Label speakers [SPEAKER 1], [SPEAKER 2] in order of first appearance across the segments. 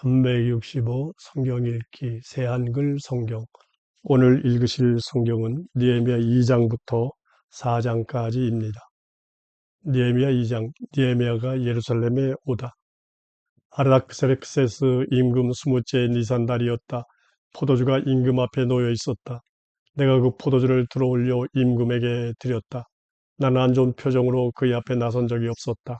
[SPEAKER 1] 365 성경 읽기 새한글 성경. 오늘 읽으실 성경은 느헤미야 2장부터 4장까지입니다. 느헤미야 2장. 느헤미야가 예루살렘에 오다. 아르닥세르크세스 임금 20째 니산달이었다. 포도주가 임금 앞에 놓여 있었다. 내가 그 포도주를 들어올려 임금에게 드렸다. 나는 안 좋은 표정으로 그의 앞에 나선 적이 없었다.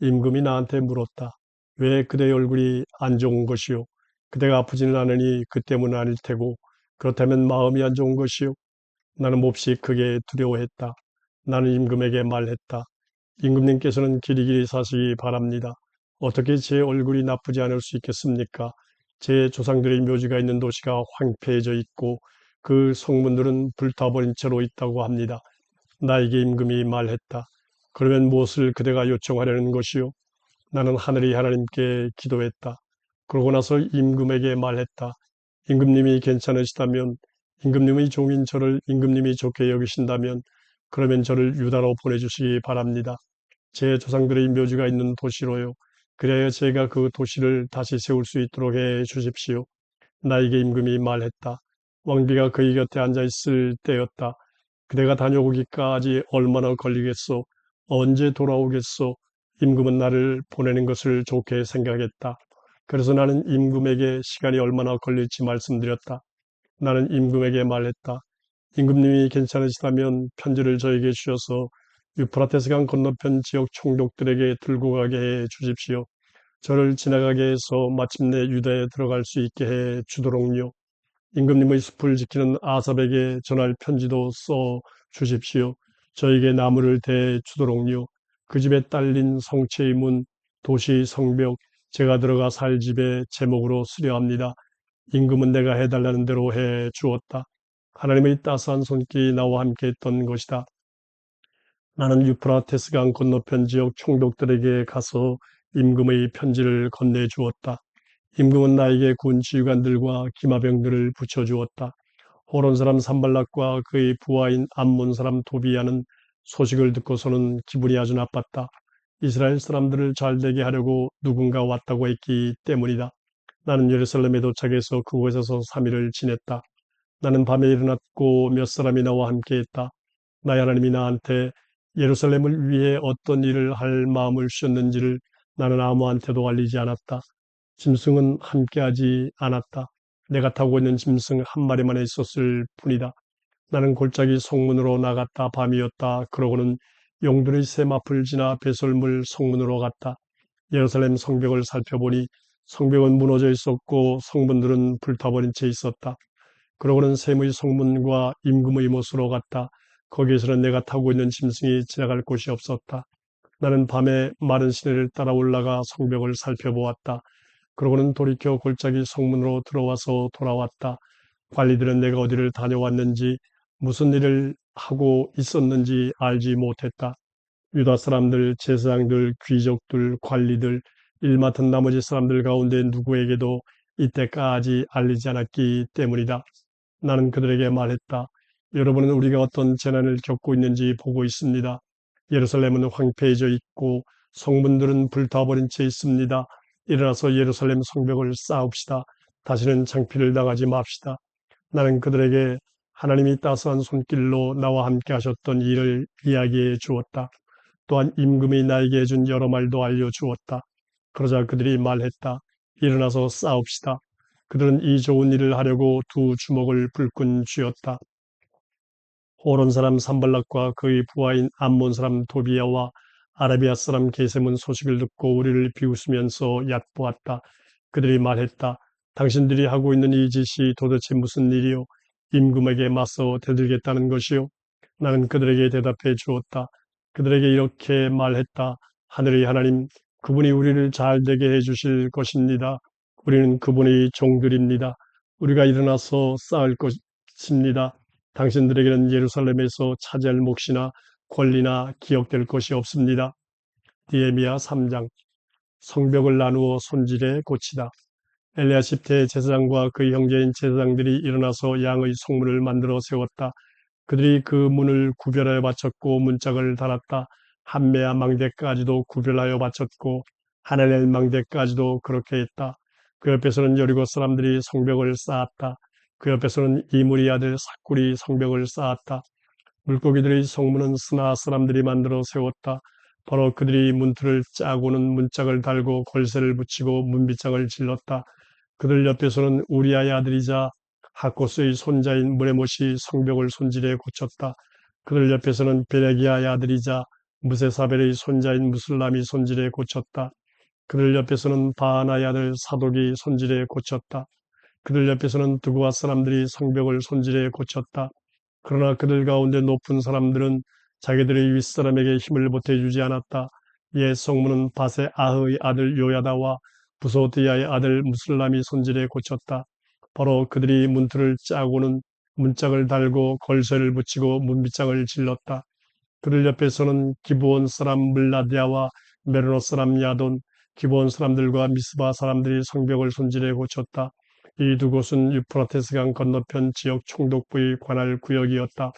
[SPEAKER 1] 임금이 나한테 물었다. 왜 그대의 얼굴이 안 좋은 것이요? 그대가 아프지는 않으니 그 때문은 아닐 테고, 그렇다면 마음이 안 좋은 것이요? 나는 몹시 크게 두려워했다. 나는 임금에게 말했다. 임금님께서는 길이길이 사시기 바랍니다. 어떻게 제 얼굴이 나쁘지 않을 수 있겠습니까? 제 조상들의 묘지가 있는 도시가 황폐해져 있고 그 성문들은 불타버린 채로 있다고 합니다. 나에게 임금이 말했다. 그러면 무엇을 그대가 요청하려는 것이요? 나는 하늘의 하나님께 기도했다. 그러고 나서 임금에게 말했다. 임금님이 괜찮으시다면, 임금님의 종인 저를 임금님이 좋게 여기신다면, 그러면 저를 유다로 보내주시기 바랍니다. 제 조상들의 묘지가 있는 도시로요. 그래야 제가 그 도시를 다시 세울 수 있도록 해 주십시오. 나에게 임금이 말했다. 왕비가 그의 곁에 앉아있을 때였다. 그대가 다녀오기까지 얼마나 걸리겠소? 언제 돌아오겠소? 임금은 나를 보내는 것을 좋게 생각했다. 그래서 나는 임금에게 시간이 얼마나 걸릴지 말씀드렸다. 나는 임금에게 말했다. 임금님이 괜찮으시다면 편지를 저에게 주셔서 유프라테스강 건너편 지역 총독들에게 들고 가게 해 주십시오. 저를 지나가게 해서 마침내 유다에 들어갈 수 있게 해 주도록요. 임금님의 숲을 지키는 아삽에게 전할 편지도 써 주십시오. 저에게 나무를 대 주도록요. 그 집에 딸린 성체의 문, 도시 성벽, 제가 들어가 살 집의 제목으로 수려합니다. 임금은 내가 해달라는 대로 해 주었다. 하나님의 따스한 손길이 나와 함께 했던 것이다. 나는 유프라테스강 건너편 지역 총독들에게 가서 임금의 편지를 건네주었다. 임금은 나에게 군 지휘관들과 기마병들을 붙여주었다. 호론 사람 산발락과 그의 부하인 암몬 사람 도비야는 소식을 듣고서는 기분이 아주 나빴다. 이스라엘 사람들을 잘되게 하려고 누군가 왔다고 했기 때문이다. 나는 예루살렘에 도착해서 그곳에서 3일을 지냈다. 나는 밤에 일어났고 몇 사람이 나와 함께했다. 나의 하나님이 나한테 예루살렘을 위해 어떤 일을 할 마음을 주셨는지를 나는 아무한테도 알리지 않았다. 짐승은 함께하지 않았다. 내가 타고 있는 짐승 한 마리만 있었을 뿐이다. 나는 골짜기 성문으로 나갔다. 밤이었다. 그러고는 용들의 샘앞을 지나 배설물 성문으로 갔다. 예루살렘 성벽을 살펴보니 성벽은 무너져 있었고 성문들은 불타버린 채 있었다. 그러고는 샘의 성문과 임금의 못으로 갔다. 거기에서는 내가 타고 있는 짐승이 지나갈 곳이 없었다. 나는 밤에 마른 시내를 따라 올라가 성벽을 살펴보았다. 그러고는 돌이켜 골짜기 성문으로 들어와서 돌아왔다. 관리들은 내가 어디를 다녀왔는지 무슨 일을 하고 있었는지 알지 못했다. 유다 사람들, 제사장들, 귀족들, 관리들, 일 맡은 나머지 사람들 가운데 누구에게도 이때까지 알리지 않았기 때문이다. 나는 그들에게 말했다. 여러분은 우리가 어떤 재난을 겪고 있는지 보고 있습니다. 예루살렘은 황폐해져 있고 성문들은 불타버린 채 있습니다. 일어나서 예루살렘 성벽을 쌓읍시다. 다시는 창피를 당하지 맙시다. 나는 그들에게 하나님이 따스한 손길로 나와 함께 하셨던 일을 이야기해 주었다. 또한 임금이 나에게 해준 여러 말도 알려주었다. 그러자 그들이 말했다. 일어나서 싸웁시다. 그들은 이 좋은 일을 하려고 두 주먹을 불끈 쥐었다. 호론 사람 산발락과 그의 부하인 암몬 사람 도비야와 아라비아 사람 게셈은 소식을 듣고 우리를 비웃으면서 얕보았다. 그들이 말했다. 당신들이 하고 있는 이 짓이 도대체 무슨 일이요? 임금에게 맞서 대들겠다는 것이요? 나는 그들에게 대답해 주었다. 그들에게 이렇게 말했다. 하늘의 하나님, 그분이 우리를 잘되게 해주실 것입니다. 우리는 그분의 종들입니다. 우리가 일어나서 싸울 것입니다. 당신들에게는 예루살렘에서 차지할 몫이나 권리나 기억될 것이 없습니다. 느헤미야 3장. 성벽을 나누어 손질해 고치다. 엘리야십 때 제사장과 그의 형제인 제사장들이 일어나서 양의 성문을 만들어 세웠다. 그들이 그 문을 구별하여 바쳤고 문짝을 달았다. 한메아 망대까지도 구별하여 바쳤고 하나넬 망대까지도 그렇게 했다. 그 옆에서는 여리고 사람들이 성벽을 쌓았다. 그 옆에서는 이무리 아들 삭굴이 성벽을 쌓았다. 물고기들의 성문은 스나 사람들이 만들어 세웠다. 바로 그들이 문틀을 짜고는 문짝을 달고 걸쇠를 붙이고 문빗장을 질렀다. 그들 옆에서는 우리아의 아들이자 하코스의 손자인 무레못이 성벽을 손질해 고쳤다. 그들 옆에서는 베레기아의 아들이자 무세사벨의 손자인 무슬람이 손질해 고쳤다. 그들 옆에서는 바하나의 아들 사독이 손질해 고쳤다. 그들 옆에서는 두구와 사람들이 성벽을 손질해 고쳤다. 그러나 그들 가운데 높은 사람들은 자기들의 윗사람에게 힘을 보태주지 않았다. 옛 성문은 바세 아흐의 아들 요야다와 부소드야의 아들 무슬람이 손질해 고쳤다. 바로 그들이 문틀을 짜고는 문짝을 달고 걸쇠를 붙이고 문빗장을 질렀다. 그들 옆에서는 기브온 사람 물라디아와 메르노 사람 야돈, 기브온 사람들과 미스바 사람들이 성벽을 손질해 고쳤다. 이 두 곳은 유프라테스강 건너편 지역 총독부의 관할 구역이었다.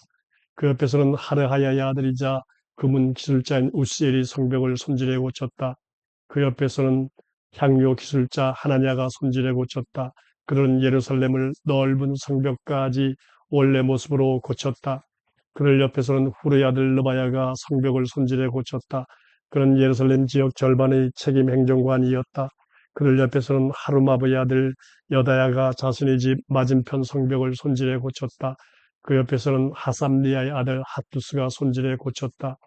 [SPEAKER 1] 그 옆에서는 하르하야의 아들이자 금은 기술자인 우시엘이 성벽을 손질해 고쳤다. 그 옆에서는 향료 기술자 하나냐가 손질해 고쳤다. 그들은 예루살렘을 넓은 성벽까지 원래 모습으로 고쳤다. 그들 옆에서는 후르의 아들 르바야가 성벽을 손질해 고쳤다. 그는 예루살렘 지역 절반의 책임 행정관이었다. 그들 옆에서는 하루마브의 아들 여다야가 자신의 집 맞은편 성벽을 손질해 고쳤다. 그 옆에서는 하삼리아의 아들 핫두스가 손질해 고쳤다.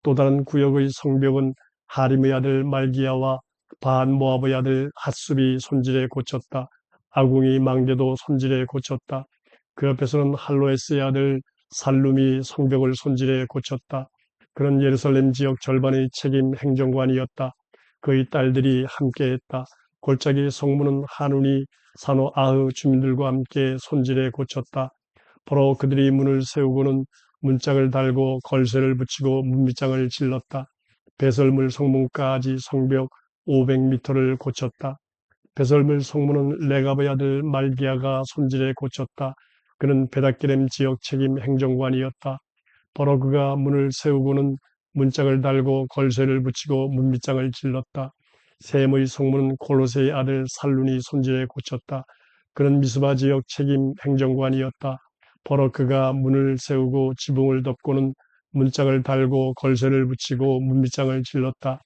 [SPEAKER 1] 또 다른 구역의 성벽은 하림의 아들 말기야와 바한 모압의 아들 핫숲이 손질해 고쳤다. 아궁이 망대도 손질해 고쳤다. 그 옆에서는 할로에스의 아들 살룸이 성벽을 손질해 고쳤다. 그는 예루살렘 지역 절반의 책임 행정관이었다. 그의 딸들이 함께했다. 골짜기 성문은 하눈이 산호 아흐 주민들과 함께 손질해 고쳤다. 바로 그들이 문을 세우고는 문짝을 달고 걸쇠를 붙이고 문빗장을 질렀다. 배설물 성문까지 성벽 500m를 고쳤다. 배설물 성문은 레갑의 아들 말기야가 손질해 고쳤다. 그는 베다기렘 지역 책임 행정관이었다. 바로 그가 문을 세우고는 문짝을 달고 걸쇠를 붙이고 문빗장을 질렀다. 셈의 성문은 골로새의 아들 살룬이 손질해 고쳤다. 그는 미스바 지역 책임 행정관이었다. 바로 그가 문을 세우고 지붕을 덮고는 문짝을 달고 걸쇠를 붙이고 문빗장을 질렀다.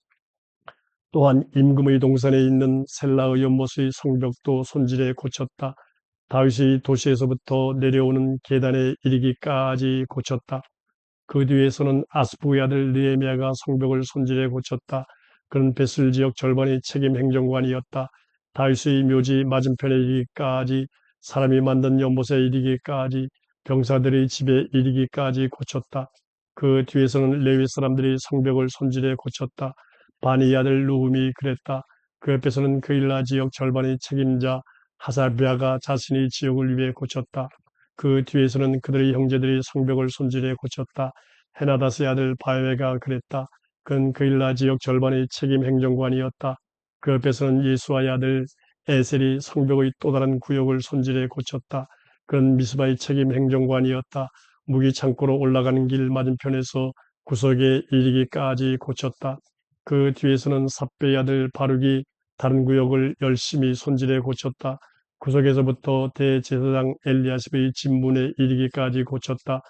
[SPEAKER 1] 또한 임금의 동산에 있는 셀라의 연못의 성벽도 손질해 고쳤다. 다윗이 도시에서부터 내려오는 계단에 이르기까지 고쳤다. 그 뒤에서는 아스부의 아들 느헤미야가 성벽을 손질해 고쳤다. 그는 베슬 지역 절반의 책임 행정관이었다. 다윗의 묘지 맞은편에 이르기까지, 사람이 만든 연못에 이르기까지, 병사들의 집에 이르기까지 고쳤다. 그 뒤에서는 레위 사람들이 성벽을 손질해 고쳤다. 바니 아들 루훔이 그랬다. 그 옆에서는 그일라 지역 절반의 책임자 하사비아가 자신의 지역을 위해 고쳤다. 그 뒤에서는 그들의 형제들이 성벽을 손질해 고쳤다. 헤나다스의 아들 바웨가 그랬다. 그는 그일라 지역 절반의 책임 행정관이었다. 그 옆에서는 예수아의 아들 에셀이 성벽의 또 다른 구역을 손질해 고쳤다. 그는 미스바의 책임 행정관이었다. 무기 창고로 올라가는 길 맞은편에서 구석에 이르기까지 고쳤다. 그 뒤에서는 삽베의 아들 바룩이 다른 구역을 열심히 손질해 고쳤다. 구석에서부터 대제사장 엘리야십의 집문에 이르기까지 고쳤다.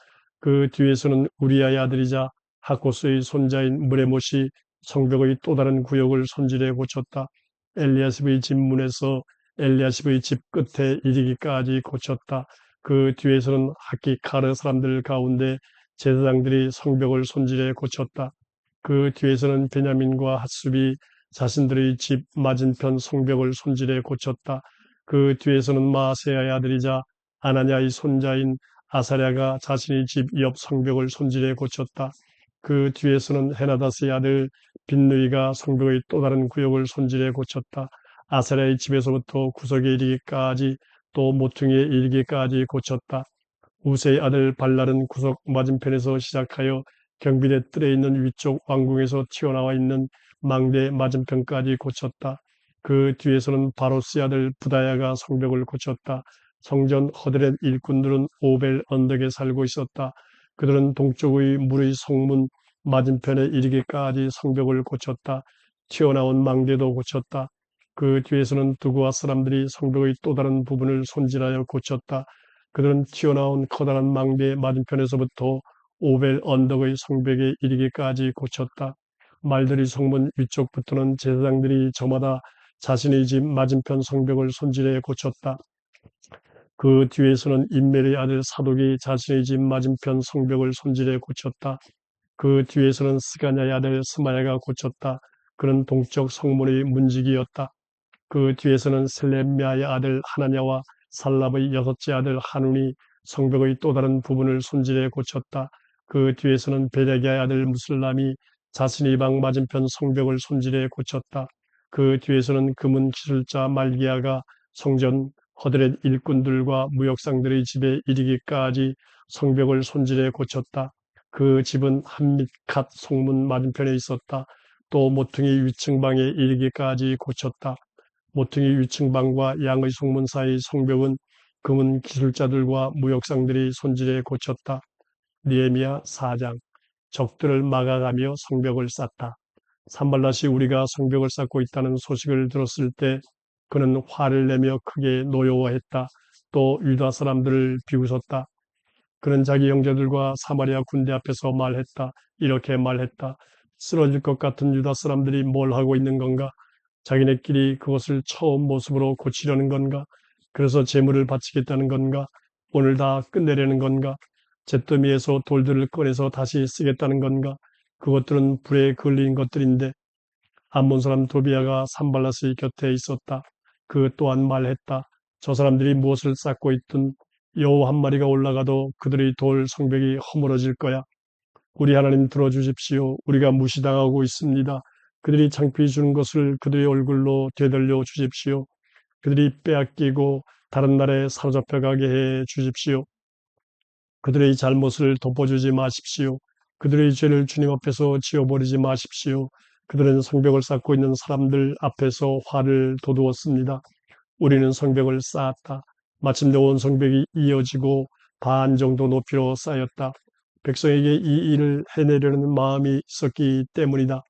[SPEAKER 1] 그 뒤에서는 우리아의 아들이자 하코스의 손자인 무레못이 성벽의 또 다른 구역을 손질해 고쳤다. 엘리야십의 집문에서 엘리야십의 집 끝에 이르기까지 고쳤다. 그 뒤에서는 하키카르 사람들 가운데 제사장들이 성벽을 손질해 고쳤다. 그 뒤에서는 베냐민과 핫숲이 자신들의 집 맞은편 성벽을 손질해 고쳤다. 그 뒤에서는 마세야의 아들이자 아나냐의 손자인 아사랴가 자신의 집 옆 성벽을 손질해 고쳤다. 그 뒤에서는 헤나다스의 아들 빈누이가 성벽의 또 다른 구역을 손질해 고쳤다. 아사랴의 집에서부터 구석에 이르기까지 또 모퉁이에 이르기까지 고쳤다. 우세의 아들 발랄은 구석 맞은편에서 시작하여 경비대 뜰에 있는 위쪽 왕궁에서 튀어나와 있는 망대 맞은편까지 고쳤다. 그 뒤에서는 바로스의 아들 부다야가 성벽을 고쳤다. 성전 허드렛 일꾼들은 오벨 언덕에 살고 있었다. 그들은 동쪽의 물의 성문 맞은편에 이르기까지 성벽을 고쳤다. 튀어나온 망대도 고쳤다. 그 뒤에서는 두고와 사람들이 성벽의 또 다른 부분을 손질하여 고쳤다. 그들은 튀어나온 커다란 망대의 맞은편에서부터 오벨 언덕의 성벽에 이르기까지 고쳤다. 말들이 성문 위쪽부터는 제사장들이 저마다 자신의 집 맞은편 성벽을 손질해 고쳤다. 그 뒤에서는 임멜의 아들 사독이 자신의 집 맞은편 성벽을 손질해 고쳤다. 그 뒤에서는 스가냐의 아들 스마야가 고쳤다. 그는 동쪽 성문의 문지기였다. 그 뒤에서는 셀레미야의 아들 하나냐와 살랍의 여섯째 아들 하눈이 성벽의 또 다른 부분을 손질해 고쳤다. 그 뒤에서는 베레ide의 아들 무슬람이 자신의 방 맞은편 성벽을 손질해 고쳤다. 그 뒤에서는 금은 기술자 말기야가 성전 허드렛 일꾼들과 무역상들의 집에 이르기까지 성벽을 손질해 고쳤다. 그 집은 한밑갓 성문 맞은편에 있었다. 또 모퉁이 위층방에 이르기까지 고쳤다. 모퉁이 위층방과 양의 성문 사이 성벽은 금은 기술자들과 무역상들이 손질해 고쳤다. 느헤미야 4장. 적들을 막아가며 성벽을 쌓다. 산발랏이 우리가 성벽을 쌓고 있다는 소식을 들었을 때 그는 화를 내며 크게 노여워했다. 또 유다 사람들을 비웃었다. 그는 자기 형제들과 사마리아 군대 앞에서 말했다. 이렇게 말했다. 쓰러질 것 같은 유다 사람들이 뭘 하고 있는 건가? 자기네끼리 그것을 처음 모습으로 고치려는 건가? 그래서 재물을 바치겠다는 건가? 오늘 다 끝내려는 건가? 잿더미에서 돌들을 꺼내서 다시 쓰겠다는 건가? 그것들은 불에 걸린 것들인데 암몬 사람 도비아가 산발랏의 곁에 있었다. 그 또한 말했다. 저 사람들이 무엇을 쌓고 있든 여호 한 마리가 올라가도 그들의 돌 성벽이 허물어질 거야. 우리 하나님 들어주십시오. 우리가 무시당하고 있습니다. 그들이 창피해 주는 것을 그들의 얼굴로 되돌려 주십시오. 그들이 빼앗기고 다른 나라에 사로잡혀 가게 해 주십시오. 그들의 잘못을 덮어주지 마십시오. 그들의 죄를 주님 앞에서 지워버리지 마십시오. 그들은 성벽을 쌓고 있는 사람들 앞에서 화를 돋우었습니다. 우리는 성벽을 쌓았다. 마침내 온 성벽이 이어지고 반 정도 높이로 쌓였다. 백성에게 이 일을 해내려는 마음이 있었기 때문이다.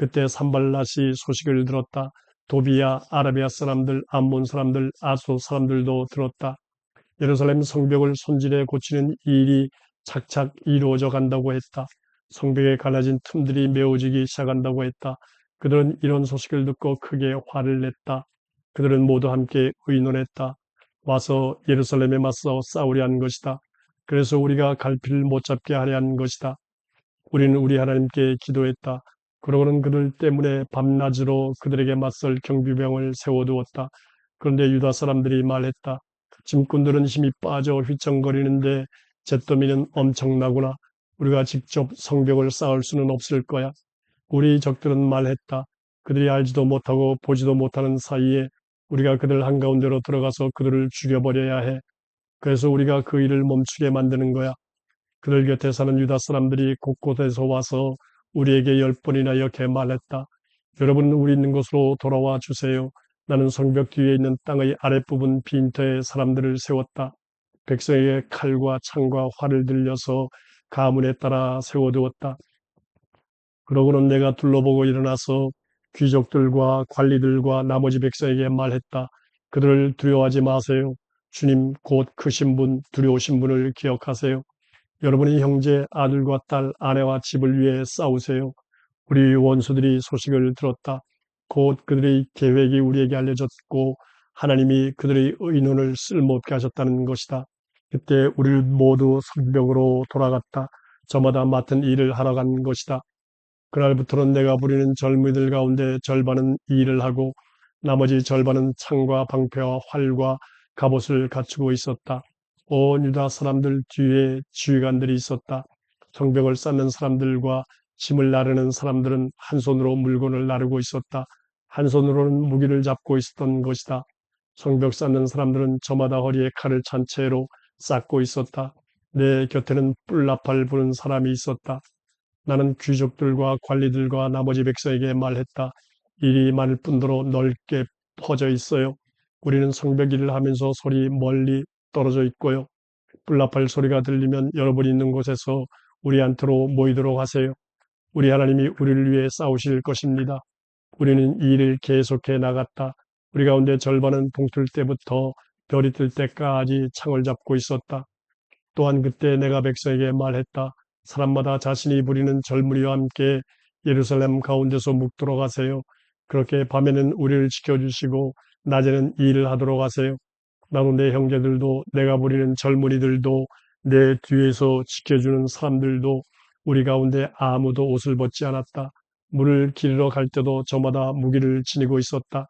[SPEAKER 1] 그때 산발랏이 소식을 들었다. 도비야, 아라비아 사람들, 암몬 사람들, 아소 사람들도 들었다. 예루살렘 성벽을 손질해 고치는 일이 착착 이루어져 간다고 했다. 성벽에 갈라진 틈들이 메워지기 시작한다고 했다. 그들은 이런 소식을 듣고 크게 화를 냈다. 그들은 모두 함께 의논했다. 와서 예루살렘에 맞서 싸우려 한 것이다. 그래서 우리가 갈피를 못 잡게 하려 한 것이다. 우리는 우리 하나님께 기도했다. 그러고는 그들 때문에 밤낮으로 그들에게 맞설 경비병을 세워두었다. 그런데 유다 사람들이 말했다. 짐꾼들은 힘이 빠져 휘청거리는데 잿더미는 엄청나구나. 우리가 직접 성벽을 쌓을 수는 없을 거야. 우리 적들은 말했다. 그들이 알지도 못하고 보지도 못하는 사이에 우리가 그들 한가운데로 들어가서 그들을 죽여버려야 해. 그래서 우리가 그 일을 멈추게 만드는 거야. 그들 곁에 사는 유다 사람들이 곳곳에서 와서 우리에게 10번이나 이렇게 말했다. 여러분, 우리 있는 곳으로 돌아와 주세요. 나는 성벽 뒤에 있는 땅의 아랫부분 빈터에 사람들을 세웠다. 백성에게 칼과 창과 활을 들려서 가문에 따라 세워두었다. 그러고는 내가 둘러보고 일어나서 귀족들과 관리들과 나머지 백성에게 말했다. 그들을 두려워하지 마세요. 주님 곧 크신 분, 두려우신 분을 기억하세요. 여러분의 형제, 아들과 딸, 아내와 집을 위해 싸우세요. 우리 원수들이 소식을 들었다. 곧 그들의 계획이 우리에게 알려졌고 하나님이 그들의 의논을 쓸모없게 하셨다는 것이다. 그때 우리 모두 성벽으로 돌아갔다. 저마다 맡은 일을 하러 간 것이다. 그날부터는 내가 부리는 젊은이들 가운데 절반은 일을 하고 나머지 절반은 창과 방패와 활과 갑옷을 갖추고 있었다. 온 유다 사람들 뒤에 지휘관들이 있었다. 성벽을 쌓는 사람들과 짐을 나르는 사람들은 한 손으로 물건을 나르고 있었다. 한 손으로는 무기를 잡고 있었던 것이다. 성벽 쌓는 사람들은 저마다 허리에 칼을 찬 채로 쌓고 있었다. 내 곁에는 뿔나팔 부는 사람이 있었다. 나는 귀족들과 관리들과 나머지 백성에게 말했다. 일이 많을 뿐더러 넓게 퍼져 있어요. 우리는 성벽 일을 하면서 소리 멀리 떨어져 있고요. 뿔나팔 소리가 들리면 여러분이 있는 곳에서 우리한테로 모이도록 하세요. 우리 하나님이 우리를 위해 싸우실 것입니다. 우리는 이 일을 계속해 나갔다. 우리 가운데 절반은 동틀 때부터 별이 뜰 때까지 창을 잡고 있었다. 또한 그때 내가 백성에게 말했다. 사람마다 자신이 부리는 절무리와 함께 예루살렘 가운데서 묵도록 하세요. 그렇게 밤에는 우리를 지켜주시고 낮에는 일을 하도록 하세요. 나도 내 형제들도 내가 부리는 절무리들도 내 뒤에서 지켜주는 사람들도 우리 가운데 아무도 옷을 벗지 않았다. 물을 기르러 갈 때도 저마다 무기를 지니고 있었다.